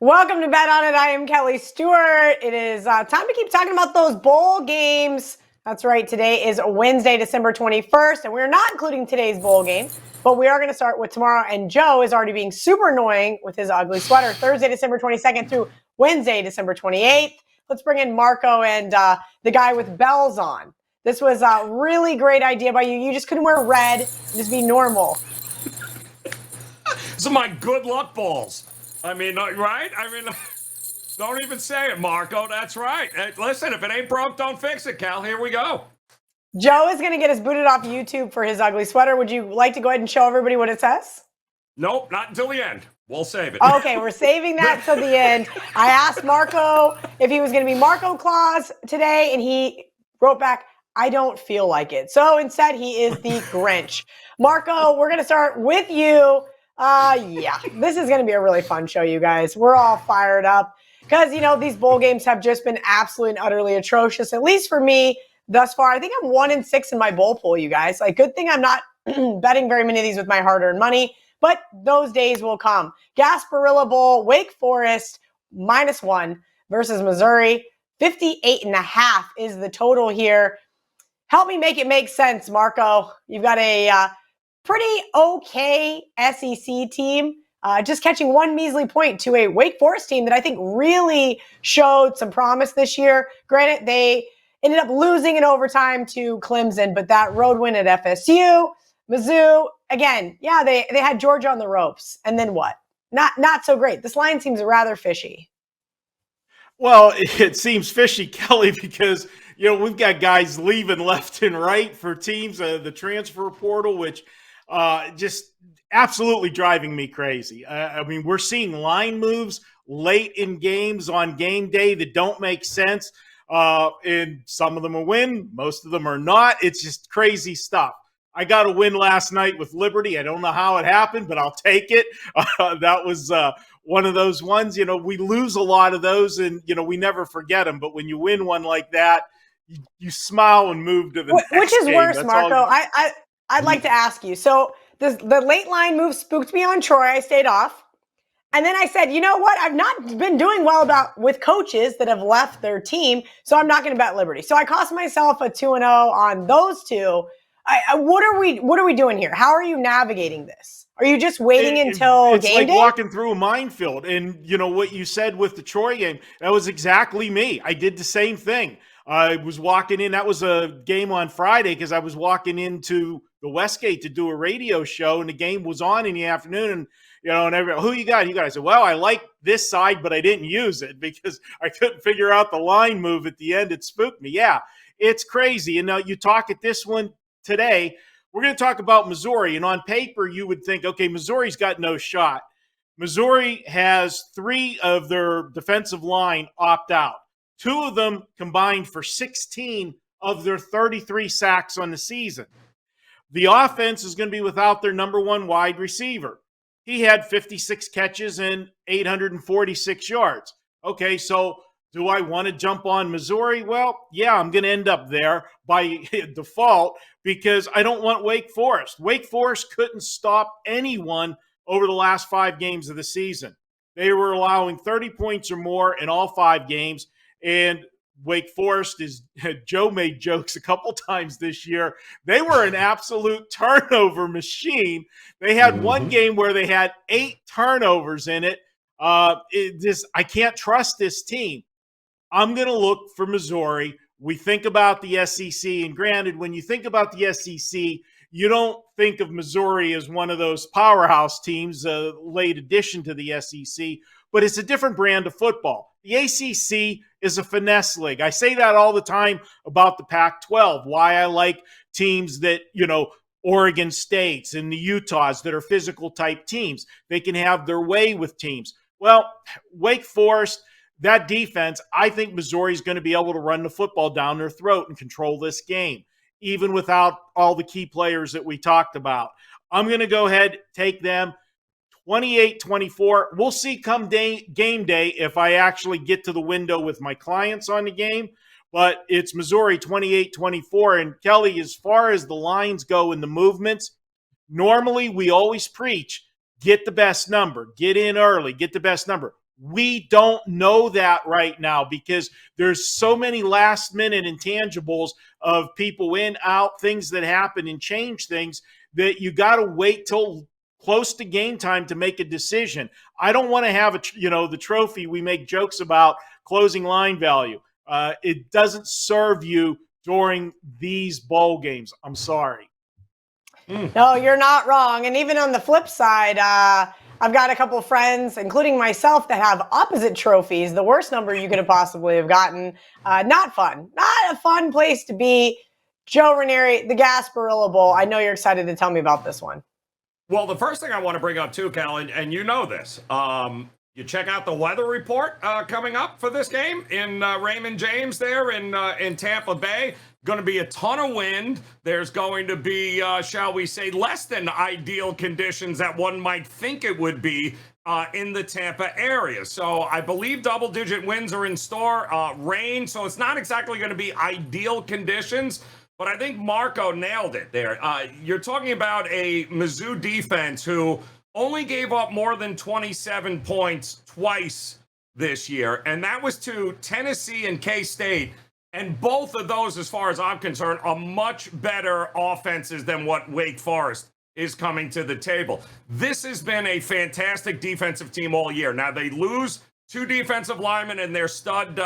Welcome to Bet On It. I am Kelly Stewart. It is time to keep talking about those bowl games. That's right. Today is Wednesday, December 21st, and we're not including today's bowl game, but we are going to start with tomorrow. And Joe is already being super annoying with his ugly sweater. Thursday, December 22nd through Wednesday, December 28th. Let's bring in Marco and the guy with bells on. This was a really great idea by you. You just couldn't wear red and just be normal. These are my good luck balls. I mean, right? I mean, don't even say it, Marco. That's right. Hey, listen, if it ain't broke, don't fix it, Cal. Here we go. Joe is going to get us booted off YouTube for his ugly sweater. Would you like to go ahead and show everybody what it says? Nope, not until the end. We'll save it. Okay, we're saving that till the end. I asked Marco if he was going to be Marco Claus today, and he wrote back, I don't feel like it. So instead, he is the Grinch. Marco, we're going to start with you. Yeah, this is going to be a really fun show, you guys. We're all fired up because, you know, these bowl games have just been absolutely and utterly atrocious, at least for me thus far. I think I'm 1-6 in my bowl pool, you guys. Like, good thing I'm not betting very many of these with my hard-earned money, but those days will come. Gasparilla Bowl, Wake Forest, -1 versus Missouri. 58.5 is the total here. Help me make it make sense, Marco. You've got a pretty okay SEC team, just catching one measly point to a Wake Forest team that I think really showed some promise this year. Granted, they ended up losing in overtime to Clemson, but that road win at FSU, Mizzou, again, yeah, they had Georgia on the ropes. And then what? Not so great. This line seems rather fishy. Well, it seems fishy, Kelly, because, you know, we've got guys leaving left and right for teams, the transfer portal, which just absolutely driving me crazy. I mean, we're seeing line moves late in games on game day that don't make sense. And some of them are win, most of them are not. It's just crazy stuff. I got a win last night with Liberty. I don't know how it happened, but I'll take it. That was one of those ones. You know, we lose a lot of those and, you know, we never forget them. But when you win one like that, you smile and move to the next Which is game. worse, That's Marco? I'd like to ask you. So the late line move spooked me on Troy. I stayed off. And then I said, you know what? I've not been doing well with coaches that have left their team, so I'm not going to bet Liberty. So I cost myself a 2-0 on those two. What are we doing here? How are you navigating this? Are you just waiting until it's game like day? walking through a minefield. And you know what you said with the Troy game, that was exactly me. I did the same thing. I was walking in. That was a game on Friday because I was walking into the Westgate to do a radio show, and the game was on in the afternoon. And you know, and everybody, who you got? You got? I said, well, I like this side, but I didn't use it because I couldn't figure out the line move at the end. It spooked me. Yeah, it's crazy. And now you talk at this one today. We're going to talk about Missouri, and on paper, you would think, okay, Missouri's got no shot. Missouri has 3 of their defensive line opt out. 2 of them combined for 16 of their 33 sacks on the season. The offense is going to be without their number 1 wide receiver. He had 56 catches and 846 yards. Okay, so do I want to jump on Missouri? Well, yeah, I'm going to end up there by default because I don't want Wake Forest. Wake Forest couldn't stop anyone over the last 5 games of the season. They were allowing 30 points or more in all 5 games. And Wake Forest Joe made jokes a couple times this year. They were an absolute turnover machine. They had one game where they had 8 turnovers in it. I can't trust this team. I'm going to look for Missouri. We think about the SEC, and granted, when you think about the SEC, you don't think of Missouri as one of those powerhouse teams, late addition to the SEC, but it's a different brand of football. The ACC is a finesse league. I say that all the time about the Pac-12, why I like teams that, you know, Oregon States and the Utahs that are physical type teams. They can have their way with teams. Well, Wake Forest, that defense, I think Missouri is going to be able to run the football down their throat and control this game, even without all the key players that we talked about. I'm going to go ahead, take them 28-24. We'll see come game day if I actually get to the window with my clients on the game. But it's Missouri 28-24. And Kelly, as far as the lines go and the movements, normally we always preach, get the best number, get in early, get the best number. We don't know that right now because there's so many last minute intangibles of people in, out, things that happen and change things that you got to wait till close to game time to make a decision. I don't want to have the trophy we make jokes about closing line value. It doesn't serve you during these bowl games. I'm sorry. No, you're not wrong. And even on the flip side, I've got a couple of friends, including myself, that have opposite trophies. The worst number you could have possibly have gotten. Not fun. Not a fun place to be. Joe Raineri, the Gasparilla Bowl. I know you're excited to tell me about this one. Well, the first thing I want to bring up too, Cal, and you know this, you check out the weather report coming up for this game in Raymond James there in Tampa Bay. Going to be a ton of wind. There's going to be, shall we say, less than ideal conditions that one might think it would be in the Tampa area. So I believe double-digit winds are in store, rain, so it's not exactly going to be ideal conditions. But I think Marco nailed it there. You're talking about a Mizzou defense who only gave up more than 27 points twice this year, and that was to Tennessee and K-State. And both of those, as far as I'm concerned, are much better offenses than what Wake Forest is coming to the table. This has been a fantastic defensive team all year. Now, they lose 2 defensive linemen and their stud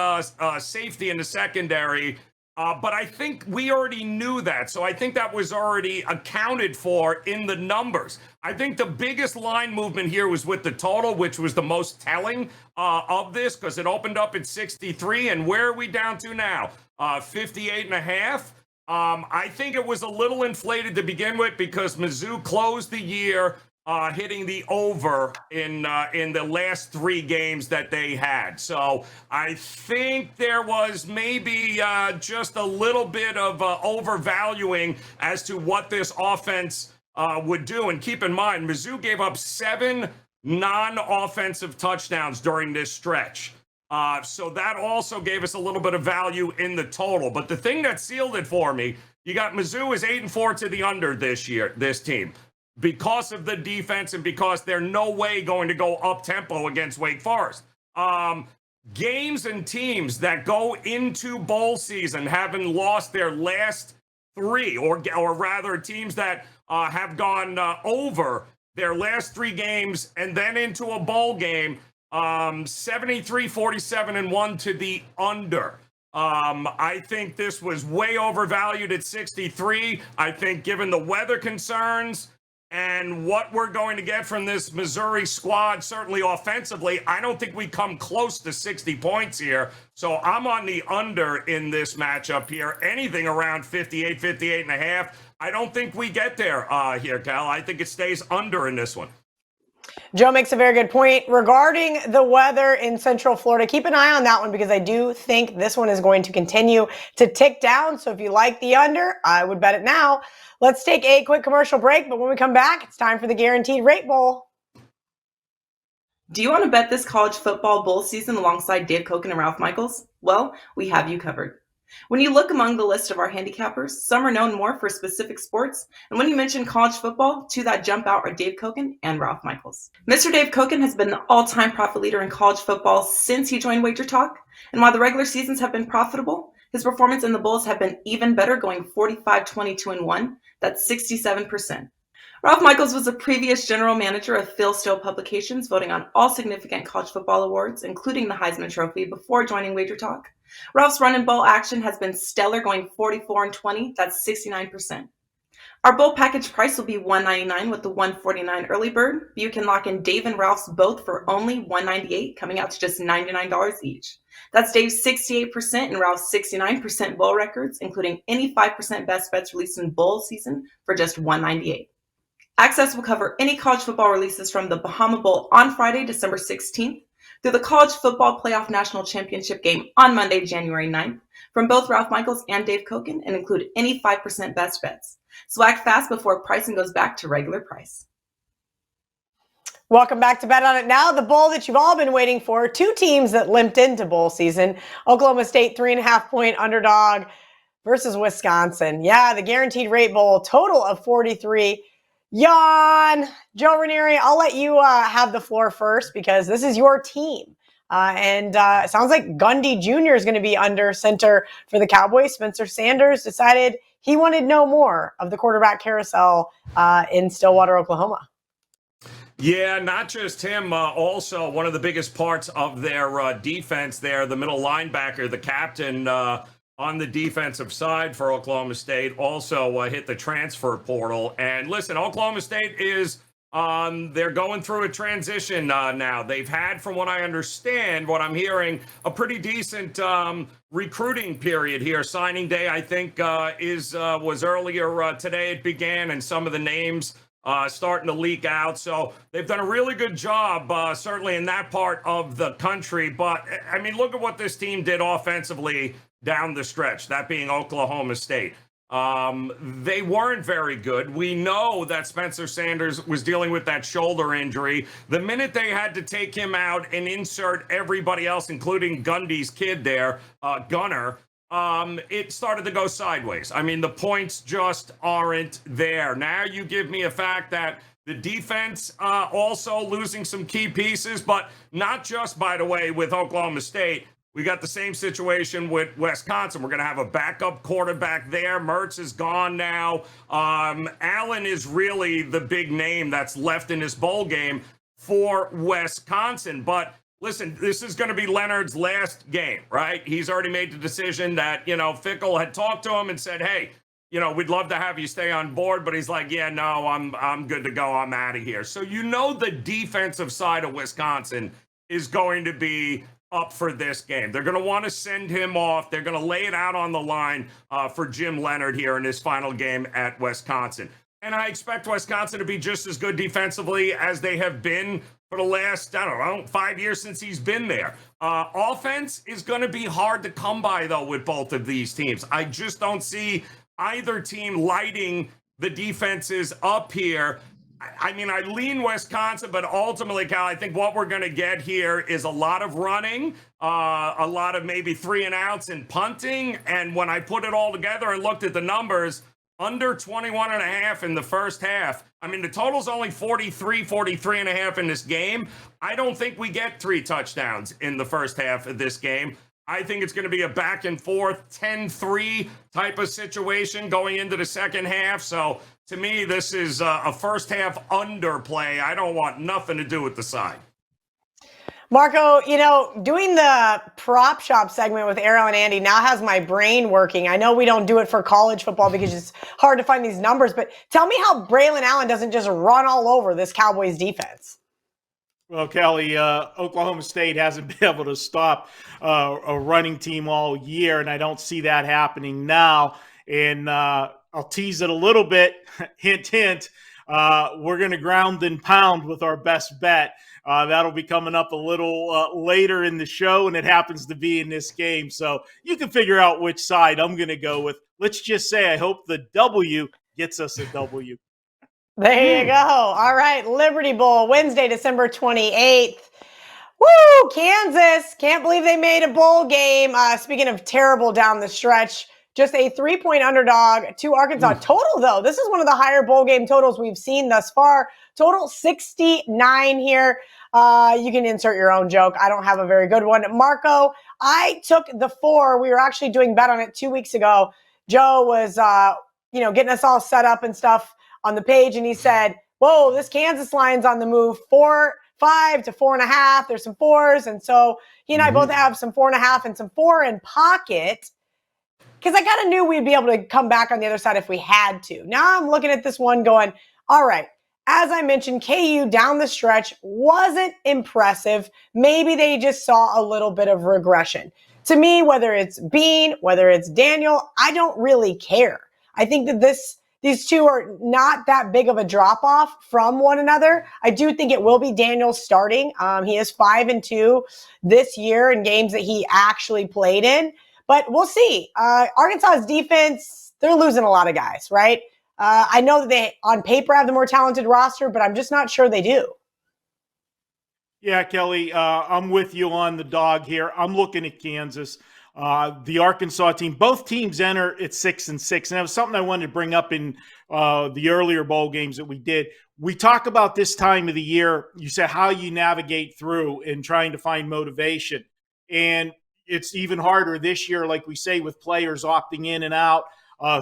safety in the secondary. But I think we already knew that. So I think that was already accounted for in the numbers. I think the biggest line movement here was with the total, which was the most telling of this because it opened up at 63. And where are we down to now? 58.5. I think it was a little inflated to begin with because Mizzou closed the year hitting the over in the last 3 games that they had. So I think there was maybe just a little bit of overvaluing as to what this offense would do. And keep in mind, Mizzou gave up 7 non-offensive touchdowns during this stretch. So that also gave us a little bit of value in the total. But the thing that sealed it for me, you got Mizzou is 8-4 to the under this year, this team, because of the defense and because they're no way going to go up-tempo against Wake Forest. Games and teams that go into bowl season having lost their last 3, or rather teams that have gone over their last 3 games and then into a bowl game, 73, 47, and 1 to the under. I think this was way overvalued at 63. I think given the weather concerns and what we're going to get from this Missouri squad, certainly offensively, I don't think we come close to 60 points here. So I'm on the under in this matchup here. Anything around 58, 58 and a half. I don't think we get there here, Cal. I think it stays under in this one. Joe makes a very good point regarding the weather in Central Florida. Keep an eye on that one because I do think this one is going to continue to tick down. So if you like the under, I would bet it now. Let's take a quick commercial break, but when we come back, it's time for the Guaranteed Rate Bowl. Do you want to bet this college football bowl season alongside Dave Koken and Ralph Michaels? Well, we have you covered. When you look among the list of our handicappers, some are known more for specific sports, and when you mention college football, two that jump out are Dave Koken and Ralph Michaels. Mr. Dave Koken has been the all-time profit leader in college football since he joined Wager Talk, and while the regular seasons have been profitable, his performance in the bowls have been even better, going 45, 22, and 1. That's 67%. Ralph Michaels was a previous general manager of Phil Steele Publications, voting on all significant college football awards, including the Heisman Trophy, before joining Wager Talk. Ralph's run in bowl action has been stellar, going 44 and 20. That's 69%. Our bowl package price will be $199 with the $149 early bird. You can lock in Dave and Ralph's both for only $198, coming out to just $99 each. That's Dave's 68% and Ralph's 69% bowl records, including any 5% best bets released in bowl season for just $198. Access will cover any college football releases from the Bahama Bowl on Friday, December 16th, through the College Football Playoff National Championship game on Monday, January 9th, from both Ralph Michaels and Dave Koken, and include any 5% best bets. So act fast before pricing goes back to regular price. Welcome back to Bet On It Now, the bowl that you've all been waiting for. 2 teams that limped into bowl season. Oklahoma State 3.5-point underdog versus Wisconsin. Yeah, the Guaranteed Rate Bowl, total of 43. Yawn. Joe Raineri, I'll let you have the floor first because this is your team. And it sounds like Gundy Jr. is going to be under center for the Cowboys. Spencer Sanders decided he wanted no more of the quarterback carousel in Stillwater, Oklahoma. Yeah, not just him. Also, one of the biggest parts of their defense there, the middle linebacker, the captain on the defensive side for Oklahoma State, also hit the transfer portal. And listen, Oklahoma State is they're going through a transition now. They've had, from what I understand, what I'm hearing, a pretty decent recruiting period here. Signing day, I think, was earlier today. It began, and some of the names starting to leak out. So they've done a really good job, certainly in that part of the country. But, I mean, look at what this team did offensively down the stretch, that being Oklahoma State. They weren't very good. We know that Spencer Sanders was dealing with that shoulder injury. The minute they had to take him out and insert everybody else, including Gundy's kid there, Gunner, it started to go sideways. I mean, the points just aren't there. Now you give me a fact that the defense also losing some key pieces, but not just, by the way, with Oklahoma State. We got the same situation with Wisconsin. We're going to have a backup quarterback there. Mertz is gone now. Allen is really the big name that's left in this bowl game for Wisconsin. But listen, this is going to be Leonard's last game, right? He's already made the decision that, Fickell had talked to him and said, hey, we'd love to have you stay on board. But he's like, yeah, no, I'm good to go. I'm out of here. So the defensive side of Wisconsin is going to be up for this game. They're going to want to send him off. They're going to lay it out on the line for Jim Leonard here in his final game at Wisconsin. And I expect Wisconsin to be just as good defensively as they have been for the last, 5 years since he's been there. Offense is going to be hard to come by, though, with both of these teams. I just don't see either team lighting the defenses up here. I mean, I lean Wisconsin, but ultimately, Cal, I think what we're going to get here is a lot of running, a lot of maybe 3 and outs and punting. And when I put it all together and looked at the numbers, under 21 and a half in the first half. I mean, the total's only 43 and a half in this game. I don't think we get 3 touchdowns in the first half of this game. I think it's going to be a back and forth 10-3 type of situation going into the second half. So to me, this is a first half underplay. I don't want nothing to do with the side. Marco, doing the prop shop segment with Errol and Andy now has my brain working. I know we don't do it for college football because it's hard to find these numbers, but tell me how Braylon Allen doesn't just run all over this Cowboys defense. Well, Kelly, Oklahoma State hasn't been able to stop a running team all year, and I don't see that happening now. And I'll tease it a little bit. Hint, hint. We're going to ground and pound with our best bet. That'll be coming up a little later in the show, and it happens to be in this game. So you can figure out which side I'm going to go with. Let's just say I hope the W gets us a W. There you go. All right. Liberty Bowl, Wednesday, December 28th. Woo! Kansas. Can't believe they made a bowl game. Speaking of terrible down the stretch, just a 3-point underdog to Arkansas. Total, though, this is one of the higher bowl game totals we've seen thus far. Total 69 here. You can insert your own joke. I don't have a very good one. Marco, I took the 4. We were actually doing bet on it 2 weeks ago. Joe was, getting us all set up and stuff on the page, and he said, whoa, this Kansas line's on the move, 4.5 to 4.5. There's some 4s. And so he and I both have some 4.5 and some 4 in pocket, because I kind of knew we'd be able to come back on the other side if we had to. Now I'm looking at this one going, all right, as I mentioned, KU down the stretch wasn't impressive. Maybe they just saw a little bit of regression. To me, whether it's Bean, whether it's Daniel, I don't really care. I think that these two are not that big of a drop-off from one another. I do think it will be Daniel starting. He is 5-2 this year in games that he actually played in. But we'll see. Arkansas's defense, they're losing a lot of guys, right? I know that they, on paper, have the more talented roster, but I'm just not sure they do. Yeah, Kelly, I'm with you on the dog here. I'm looking at Kansas. The Arkansas team, both teams enter at 6-6. And that was something I wanted to bring up in the earlier bowl games that we did. we talk about this time of the year. You said how you navigate through in trying to find motivation. And it's even harder this year, like we say, with players opting in and out,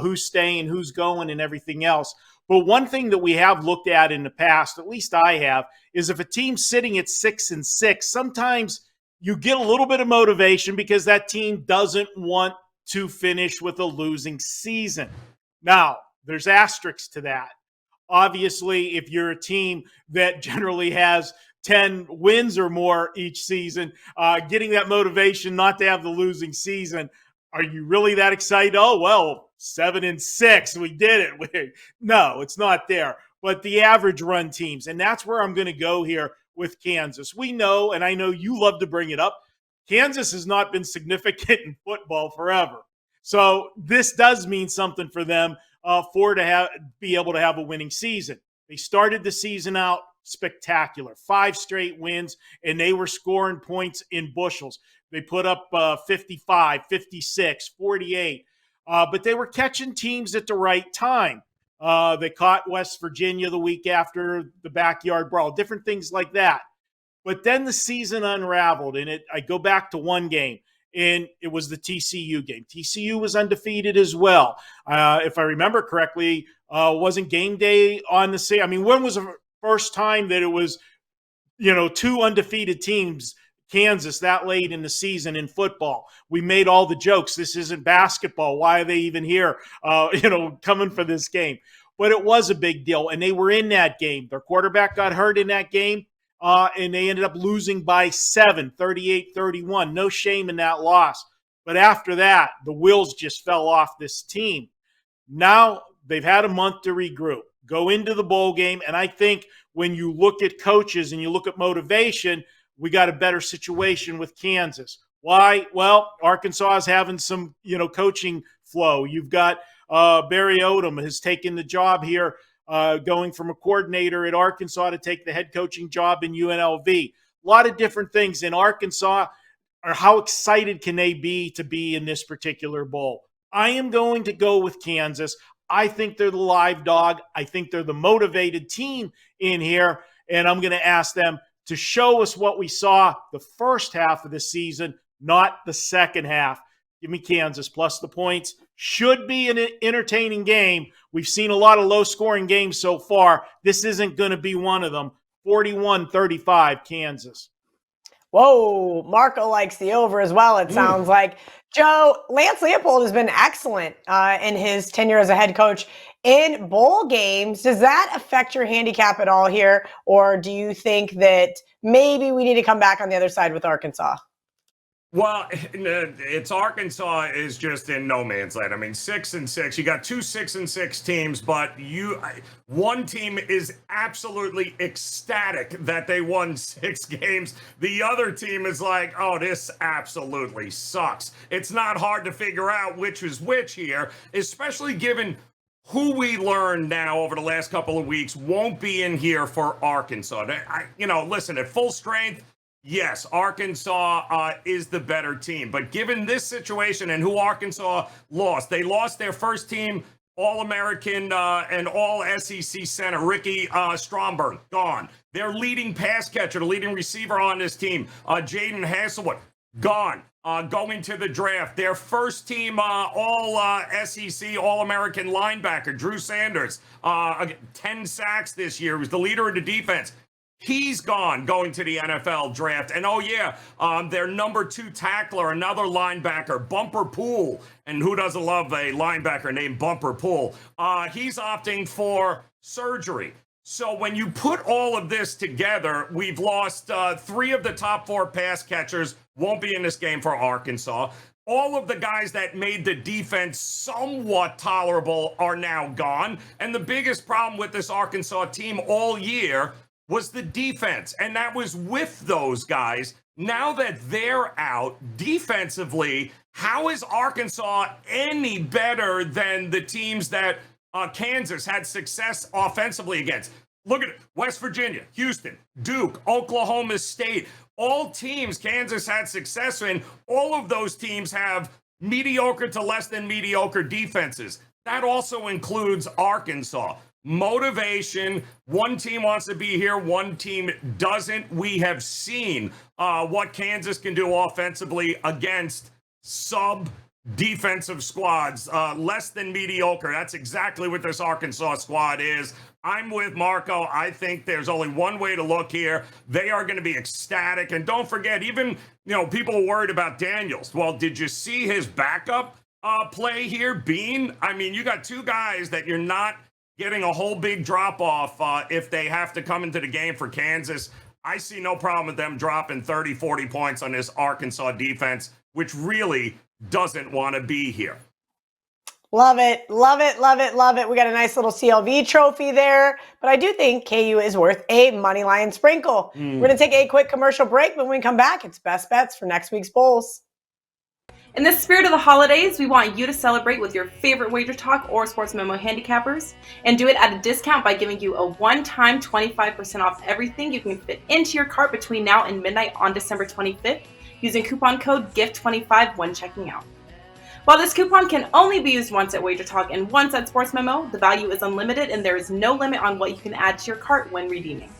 who's staying, who's going, and everything else. But one thing that we have looked at in the past, at least I have, is if a team's sitting at 6-6, sometimes you get a little bit of motivation because that team doesn't want to finish with a losing season. Now, there's asterisks to that. Obviously, if you're a team that generally has 10 wins or more each season, getting that motivation not to have the losing season, are you really that excited? Oh, well, 7-6, we did it. No, it's not there. But the average run teams, and that's where I'm going to go here with Kansas. We know, and I know you love to bring it up, Kansas has not been significant in football forever. So this does mean something for them be able to have a winning season. They started the season out spectacular, 5 straight wins, and they were scoring points in bushels. They put up 55, 56, 48, but they were catching teams at the right time. They caught West Virginia the week after the backyard brawl, different things like that. But then the season unraveled, and I go back to one game, and it was the TCU game. TCU was undefeated as well. If I remember correctly, wasn't game day on the same? I mean, when was the first time that it was, 2 undefeated teams, Kansas, that late in the season in football? We made all the jokes. This isn't basketball. Why are they even here, coming for this game? But it was a big deal, and they were in that game. Their quarterback got hurt in that game, and they ended up losing by 7, 38-31. No shame in that loss. But after that, the wheels just fell off this team. Now they've had a month to regroup, go into the bowl game, and I think when you look at coaches and you look at motivation, we got a better situation with Kansas. Why? Well, Arkansas is having some, coaching flow. You've got Barry Odom has taken the job here, going from a coordinator at Arkansas to take the head coaching job in UNLV. A lot of different things in Arkansas. Or how excited can they be to be in this particular bowl? I am going to go with Kansas. I think they're the live dog. I think they're the motivated team in here, and I'm going to ask them to show us what we saw the first half of the season, not the second half. Give me Kansas plus the points. Should be an entertaining game. We've seen a lot of low-scoring games so far. This isn't going to be one of them. 41-35, Kansas. Whoa, Marco likes the over as well, it sounds like. Joe, Lance Leopold has been excellent in his tenure as a head coach in bowl games. Does that affect your handicap at all here? Or do you think that maybe we need to come back on the other side with Arkansas? Well, it's Arkansas is just in no man's land. I mean, 6-6. You got 2 6-6 teams, but one team is absolutely ecstatic that they won 6 games. The other team is like, oh, this absolutely sucks. It's not hard to figure out which is which here, especially given who we learned now over the last couple of weeks won't be in here for Arkansas. Listen, at full strength, yes, Arkansas is the better team. But given this situation and who Arkansas lost, they lost their first team All-American and All-SEC center, Ricky Stromberg, gone. Their leading pass catcher, the leading receiver on this team, Jaden Hasselwood, gone. Going to the draft. Their first team All-SEC, All-American linebacker, Drew Sanders, 10 sacks this year. He was the leader of the defense. He's gone, going to the NFL draft. And their number 2 tackler, another linebacker, Bumper Pool. And who doesn't love a linebacker named Bumper Pool? He's opting for surgery. So when you put all of this together, we've lost 3 of the top 4 pass catchers, won't be in this game for Arkansas. All of the guys that made the defense somewhat tolerable are now gone. And the biggest problem with this Arkansas team all year was the defense, and that was with those guys. Now that they're out defensively, how is Arkansas any better than the teams that Kansas had success offensively against? Look at it. West Virginia, Houston, Duke, Oklahoma State, all teams Kansas had success in. All of those teams have mediocre to less than mediocre defenses. That also includes Arkansas. motivation. One team wants to be here, one team doesn't. We have seen what Kansas can do offensively against defensive squads, less than mediocre. That's exactly what this Arkansas squad is. I'm with Marco. I think there's only one way to look here. They are going to be ecstatic. And don't forget, even, people are worried about Daniels. Well, did you see his backup play here, Bean? I mean, you got two guys that you're not getting a whole big drop off if they have to come into the game for Kansas. I see no problem with them dropping 30, 40 points on this Arkansas defense, which really doesn't want to be here. Love it, love it, love it, love it. We got a nice little CLV trophy there, but I do think KU is worth a money line sprinkle. We're going to take a quick commercial break, but when we come back, it's best bets for next week's bowls. In the spirit of the holidays, we want you to celebrate with your favorite Wager Talk or Sports Memo handicappers and do it at a discount by giving you a one-time 25% off everything you can fit into your cart between now and midnight on December 25th using coupon code GIFT25 when checking out. While this coupon can only be used once at Wager Talk and once at Sports Memo, the value is unlimited and there is no limit on what you can add to your cart when redeeming.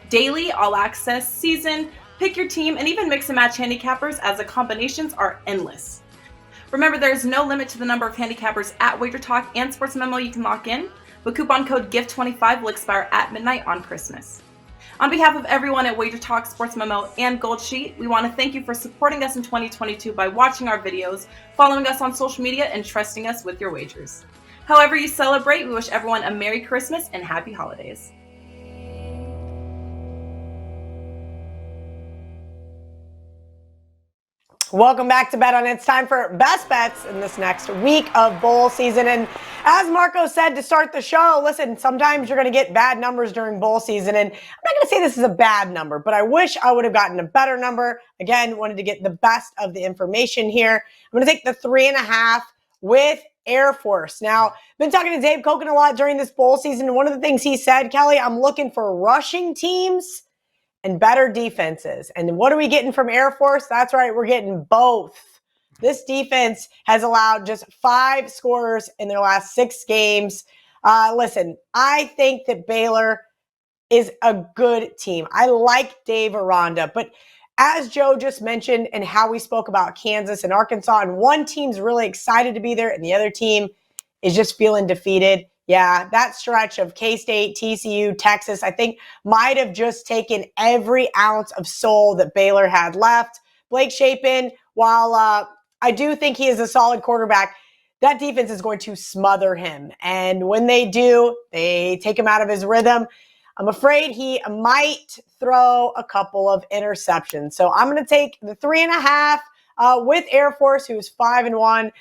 Daily, all access, season, pick your team, and even mix and match handicappers as the combinations are endless. Remember, there is no limit to the number of handicappers at Wager Talk and Sports Memo you can lock in, but coupon code GIFT25 will expire at midnight on Christmas. On behalf of everyone at Wager Talk, Sports Memo, and Gold Sheet, we want to thank you for supporting us in 2022 by watching our videos, following us on social media, and trusting us with your wagers. However you celebrate, we wish everyone a Merry Christmas and Happy Holidays. Welcome back to Bet On. It's time for best bets in this next week of bowl season. And as Marco said to start the show, listen, sometimes you're going to get bad numbers during bowl season. And I'm not going to say this is a bad number, but I wish I would have gotten a better number. Again, wanted to get the best of the information here. I'm going to take the 3.5 with Air Force. Now, been talking to Dave Koken a lot during this bowl season. And one of the things he said, Kelly, I'm looking for rushing teams and better defenses. And what are we getting from Air Force? That's right, we're getting both. This defense has allowed just 5 scorers in their last 6 games. Listen, I think that Baylor is a good team. I like Dave Aranda, but as Joe just mentioned and how we spoke about Kansas and Arkansas, and one team's really excited to be there and the other team is just feeling defeated. Yeah, that stretch of K-State, TCU, Texas, I think might have just taken every ounce of soul that Baylor had left. Blake Shapen, while I do think he is a solid quarterback, that defense is going to smother him. And when they do, they take him out of his rhythm. I'm afraid he might throw a couple of interceptions. So I'm going to take the 3.5 with Air Force, who's 5-1,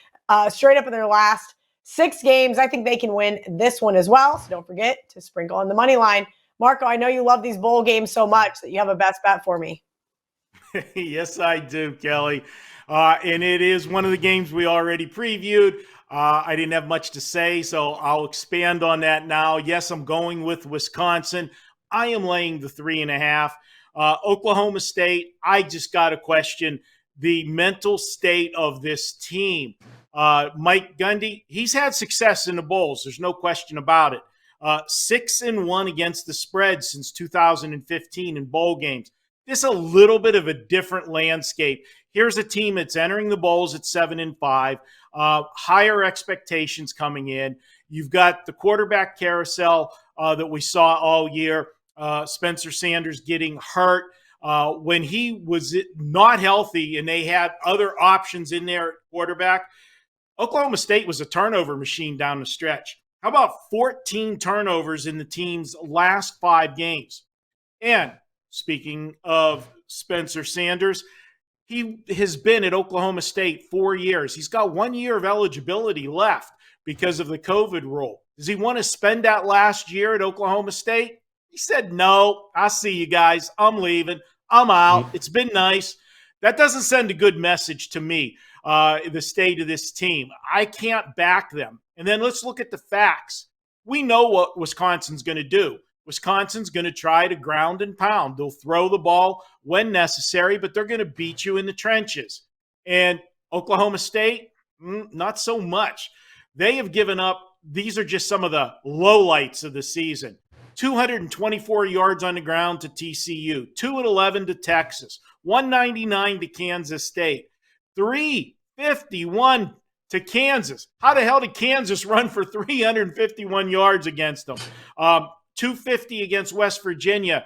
straight up in their last 6 games. I think they can win this one as well. So don't forget to sprinkle on the money line. Marco, I know you love these bowl games so much that you have a best bet for me. Yes, I do, Kelly. And it is one of the games we already previewed. I didn't have much to say, so I'll expand on that now. Yes, I'm going with Wisconsin. I am laying the 3.5. Oklahoma State, I just got to question the mental state of this team. Mike Gundy, he's had success in the bowls. There's no question about it. 6-1 against the spread since 2015 in bowl games. This is a little bit of a different landscape. Here's a team that's entering the bowls at 7-5, higher expectations coming in. You've got the quarterback carousel that we saw all year. Spencer Sanders getting hurt. When he was not healthy and they had other options in there at quarterback, Oklahoma State was a turnover machine down the stretch. How about 14 turnovers in the team's last 5 games? And speaking of Spencer Sanders, he has been at Oklahoma State 4 years. He's got 1 year of eligibility left because of the COVID rule. Does he want to spend that last year at Oklahoma State? He said, no, I see you guys. I'm leaving. I'm out. It's been nice. That doesn't send a good message to me, the state of this team. I can't back them. And then let's look at the facts. We know what Wisconsin's going to do. Wisconsin's going to try to ground and pound. They'll throw the ball when necessary, but they're going to beat you in the trenches. And Oklahoma State, not so much. They have given up these are just some of the lowlights of the season. 224 yards on the ground to TCU, 211 to Texas, 199 to Kansas State, 351 to Kansas. How the hell did Kansas run for 351 yards against them? 250 against West Virginia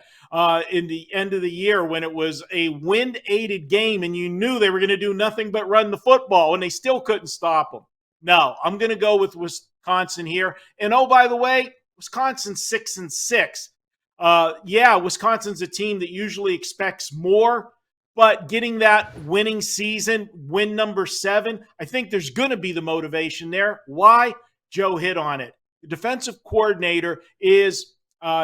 in the end of the year when it was a wind-aided game and you knew they were going to do nothing but run the football and they still couldn't stop them. No, I'm going to go with Wisconsin here. And oh, by the way, Wisconsin's 6-6. Wisconsin's a team that usually expects more, but getting that winning season, win number 7, I think there's going to be the motivation there. Why? Joe hit on it. The defensive coordinator is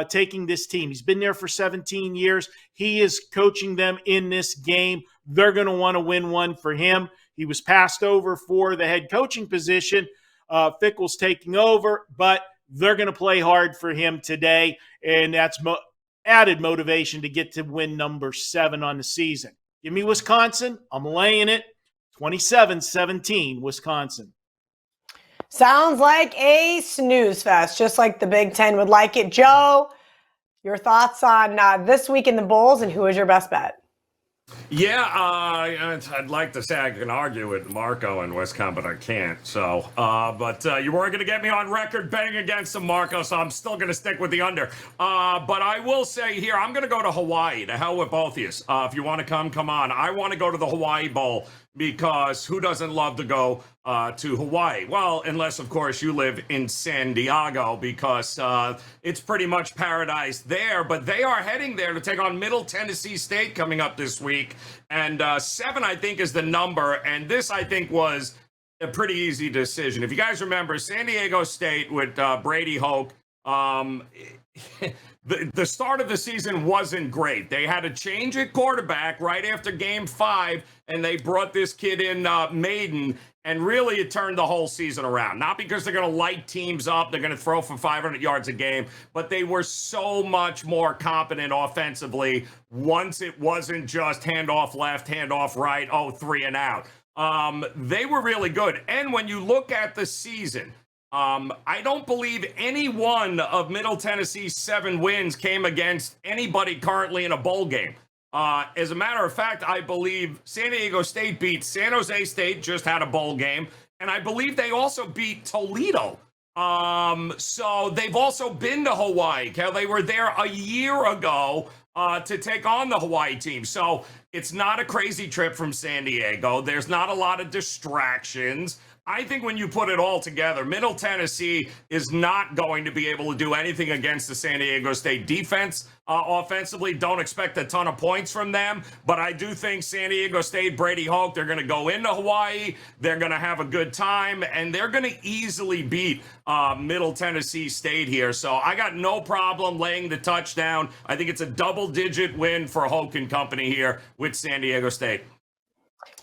taking this team. He's been there for 17 years. He is coaching them in this game. They're going to want to win one for him. He was passed over for the head coaching position. Fickell's taking over, but they're going to play hard for him today, and that's added motivation to get to win number 7 on the season. Give me Wisconsin. I'm laying it 27-17, Wisconsin. Sounds like a snooze fest, just like the Big Ten would like it. Joe, your thoughts on this week in the Bulls, and who is your best bet? Yeah, I'd like to say I can argue with Marco and Wisconsin, but I can't. So, but you weren't going to get me on record betting against some Marco, so I'm still going to stick with the under. But I will say here, I'm going to go to Hawaii. To hell with both of you. If you want to come on. I want to go to the Hawaii Bowl because who doesn't love to go to Hawaii? Well, unless, of course, you live in San Diego because it's pretty much paradise there. But they are heading there to take on Middle Tennessee State coming up this week. And 7, I think, is the number. And this, I think, was a pretty easy decision. If you guys remember, San Diego State with Brady Hoke, the start of the season wasn't great. They had a change at quarterback right after game 5, and they brought this kid in, Maiden, and really it turned the whole season around. Not because they're going to light teams up, they're going to throw for 500 yards a game, but they were so much more competent offensively once it wasn't just handoff left, handoff right, 3 and out. They were really good. And when you look at the season, I don't believe any one of Middle Tennessee's 7 wins came against anybody currently in a bowl game. As a matter of fact, I believe San Diego State beat San Jose State, just had a bowl game, and I believe they also beat Toledo. So they've also been to Hawaii. They were there a year ago to take on the Hawaii team. So it's not a crazy trip from San Diego. There's not a lot of distractions. I think when you put it all together, Middle Tennessee is not going to be able to do anything against the San Diego State defense. Offensively, don't expect a ton of points from them, but I do think San Diego State, Brady Hoke, they're going to go into Hawaii, they're going to have a good time, and they're going to easily beat Middle Tennessee State here. So I got no problem laying the touchdown. I think it's a double-digit win for Hoke and company here with San Diego State.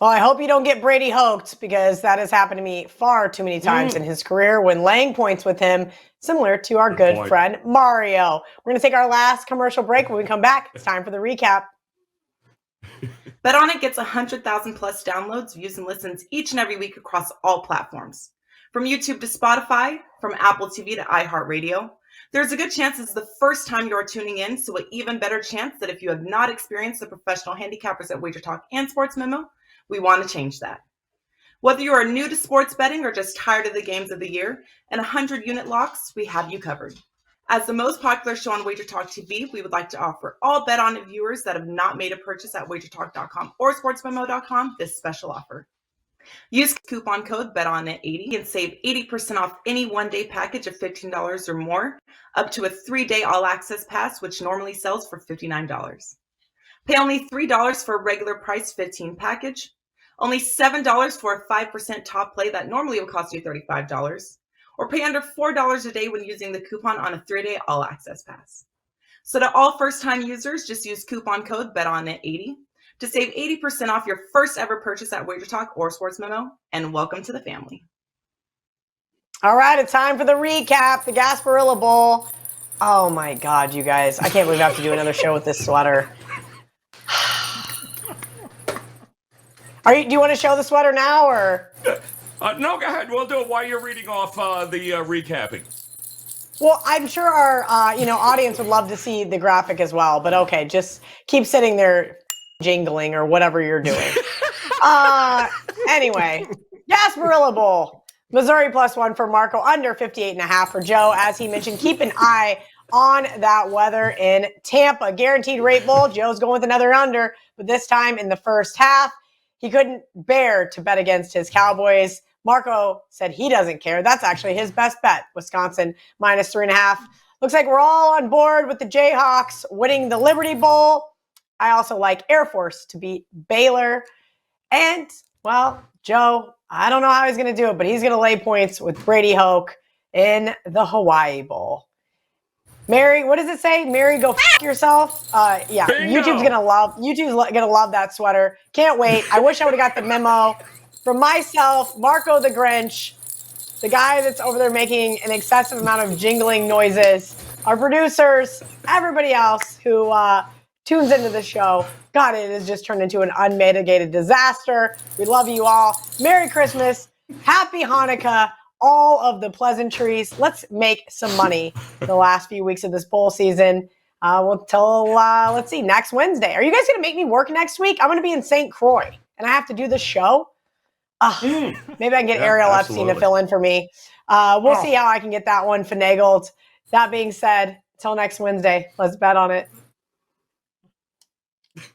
Well, I hope you don't get Brady Hoked because that has happened to me far too many times in his career when laying points with him, similar to our good friend Mario. We're going to take our last commercial break. When we come back, it's time for the recap. Bet On It gets 100,000 plus downloads, views, and listens each and every week across all platforms. From YouTube to Spotify, from Apple TV to iHeartRadio. There's a good chance it's the first time you're tuning in, so an even better chance that if you have not experienced the professional handicappers at Wager Talk and Sports Memo, we want to change that. Whether you are new to sports betting or just tired of the games of the year, and 100-unit locks, we have you covered. As the most popular show on Wager Talk TV, we would like to offer all Bet On It viewers that have not made a purchase at wagertalk.com or sportsmemo.com this special offer. Use coupon code BetOnIt80 and save 80% off any one-day package of $15 or more, up to a 3-day all-access pass, which normally sells for $59. Pay only $3 for a regular price 15 package, only $7 for a 5% top play that normally will cost you $35, or pay under $4 a day when using the coupon on a 3-day all-access pass. So to all first-time users, just use coupon code BetOnIt80 to save 80% off your first ever purchase at Wager Talk or Sports Memo, and welcome to the family. All right, it's time for the recap, the Gasparilla Bowl. Oh my God, you guys. I can't believe I have to do another show with this sweater. Do you want to show the sweater now, or? No, go ahead. We'll do it while you're reading off the recapping. Well, I'm sure our audience would love to see the graphic as well. But okay, just keep sitting there jingling or whatever you're doing. Anyway, Gasparilla Bowl. Missouri +1 for Marco, under 58.5 for Joe. As he mentioned, keep an eye on that weather in Tampa. Guaranteed rate bowl. Joe's going with another under, but this time in the first half. He couldn't bear to bet against his Cowboys. Marco said he doesn't care. That's actually his best bet. Wisconsin -3.5. Looks like we're all on board with the Jayhawks winning the Liberty Bowl. I also like Air Force to beat Baylor. And, well, Joe, I don't know how he's going to do it, but he's going to lay points with Brady Hoke in the Hawaii Bowl. Mary, what does it say? Mary, go f*** yourself. Yeah, Bingo. YouTube's gonna love that sweater. Can't wait. I wish I would have got the memo. From myself, Marco the Grinch, the guy that's over there making an excessive amount of jingling noises, our producers, everybody else who tunes into the show. God, it has just turned into an unmitigated disaster. We love you all. Merry Christmas. Happy Hanukkah. All of the pleasantries. Let's make some money the last few weeks of this bowl season. Let's see, next Wednesday. Are you guys going to make me work next week? I'm going to be in St. Croix, and I have to do the show. Maybe I can get Ariel Epstein to fill in for me. We'll see how I can get that one finagled. That being said, until next Wednesday, let's bet on it.